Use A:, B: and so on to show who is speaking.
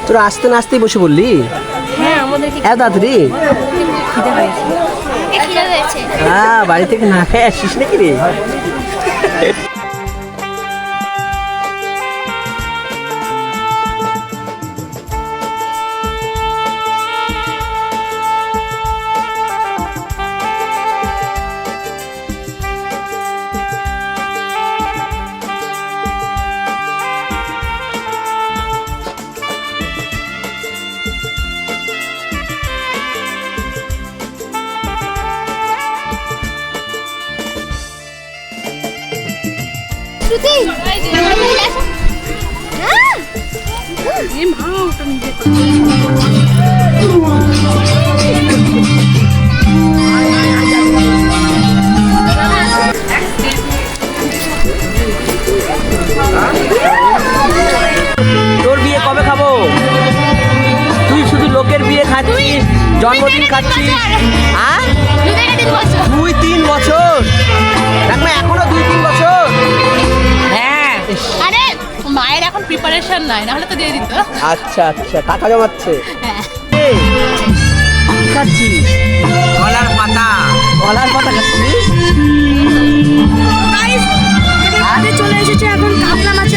A: তোরা আসতে না আসতেই বসে বললি?
B: হ্যাঁ আমাদেরকে
A: এত তাড়াতাড়ি?
B: খিদে হয়েছে।
C: খিদে হয়েছে।
A: হ্যাঁ, বাড়ি থেকে না খেয়ে আসছিস নাকি রে?
C: শ্রুতি
A: তোর বিয়ে কবে খাবো? তুই শুধু লোকের বিয়ে খাচ্ছিস, জন্মদিন খাচ্ছিস। হ্যাঁ, 2-3 বছর? দেখ না, এখনো 2-3 বছর।
B: হ্যাঁ
C: আরে
B: মায়ের এখন প্রিপারেশন নাই, না হলে তো দিয়ে দিত।
A: আচ্ছা আচ্ছা, টাকা জমাচ্ছে।
B: হ্যাঁ
A: এই, কি খাচ্ছিস?
D: কলার পাতা।
A: কলার পাতা খাচ্ছিস?
B: চলে এসেছে এখন কাতলা মাছের